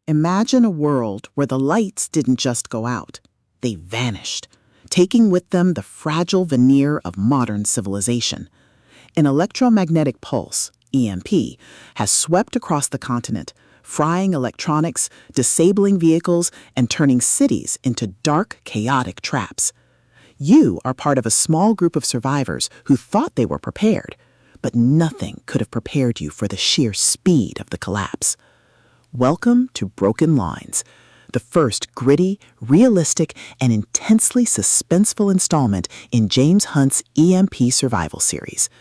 Imagine a world where the lights didn't just go out, they vanished, taking with them the fragile veneer of modern civilization. An electromagnetic pulse, EMP, has swept across the continent, frying electronics, disabling vehicles, and turning cities into dark, chaotic traps. You are part of a small group of survivors who thought they were prepared, but nothing could have prepared you for the sheer speed of the collapse. Welcome to Broken Lines, the first gritty, realistic, and intensely suspenseful installment in James Hunt's EMP Survival series.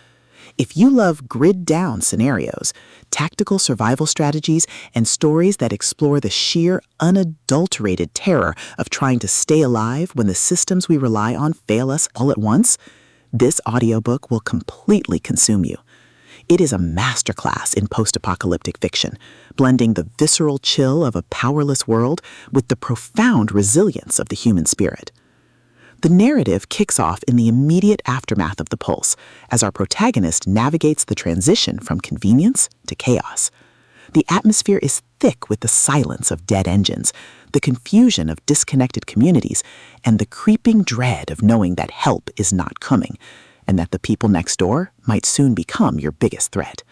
If you love grid-down scenarios, tactical survival strategies, and stories that explore the sheer, unadulterated terror of trying to stay alive when the systems we rely on fail us all at once, this audiobook will completely consume you. It is a masterclass in post-apocalyptic fiction, blending the visceral chill of a powerless world with the profound resilience of the human spirit. The narrative kicks off in the immediate aftermath of the pulse, as our protagonist navigates the transition from convenience to chaos. The atmosphere is thick with the silence of dead engines, the confusion of disconnected communities, and the creeping dread of knowing that help is not coming, and that the people next door might soon become your biggest threat.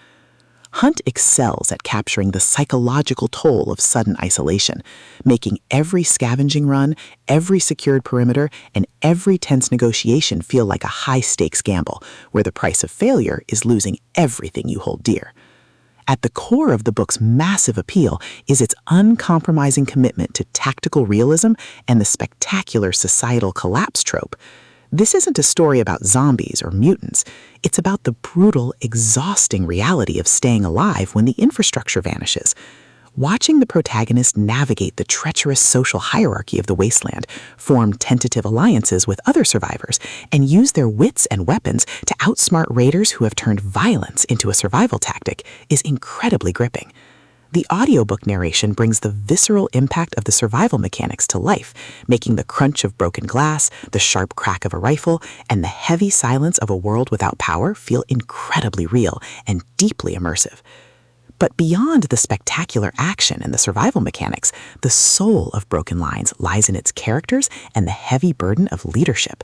Hunt excels at capturing the psychological toll of sudden isolation, making every scavenging run, every secured perimeter, and every tense negotiation feel like a high-stakes gamble, where the price of failure is losing everything you hold dear. At the core of the book's massive appeal is its uncompromising commitment to tactical realism and the spectacular societal collapse trope. This isn't a story about zombies or mutants. It's about the brutal, exhausting reality of staying alive when the infrastructure vanishes. Watching the protagonist navigate the treacherous social hierarchy of the wasteland, form tentative alliances with other survivors, and use their wits and weapons to outsmart raiders who have turned violence into a survival tactic is incredibly gripping. The audiobook narration brings the visceral impact of the survival mechanics to life, making the crunch of broken glass, the sharp crack of a rifle, and the heavy silence of a world without power feel incredibly real and deeply immersive. But beyond the spectacular action and the survival mechanics, the soul of Broken Lines lies in its characters and the heavy burden of leadership.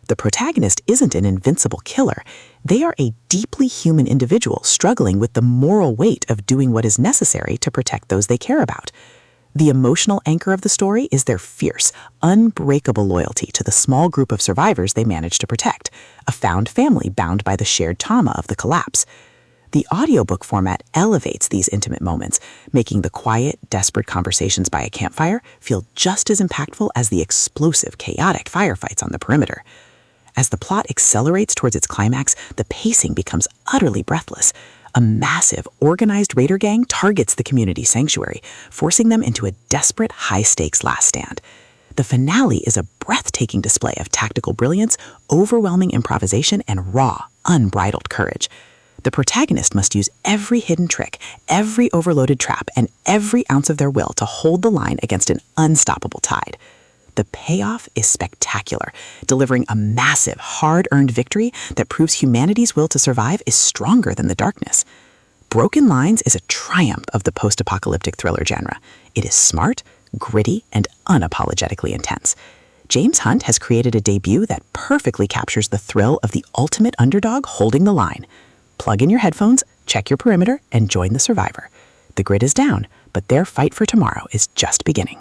The protagonist isn't an invincible killer. They are a deeply human individual struggling with the moral weight of doing what is necessary to protect those they care about. The emotional anchor of the story is their fierce, unbreakable loyalty to the small group of survivors they manage to protect, a found family bound by the shared trauma of the collapse. The audiobook format elevates these intimate moments, making the quiet, desperate conversations by a campfire feel just as impactful as the explosive, chaotic firefights on the perimeter. As the plot accelerates towards its climax, the pacing becomes utterly breathless. A massive, organized raider gang targets the community sanctuary, forcing them into a desperate, high-stakes last stand. The finale is a breathtaking display of tactical brilliance, overwhelming improvisation, and raw, unbridled courage. The protagonist must use every hidden trick, every overloaded trap, and every ounce of their will to hold the line against an unstoppable tide. The payoff is spectacular, delivering a massive, hard-earned victory that proves humanity's will to survive is stronger than the darkness. Broken Lines is a triumph of the post-apocalyptic thriller genre. It is smart, gritty, and unapologetically intense. James Hunt has created a debut that perfectly captures the thrill of the ultimate underdog holding the line. Plug in your headphones, check your perimeter, and join the survivor. The grid is down, but their fight for tomorrow is just beginning.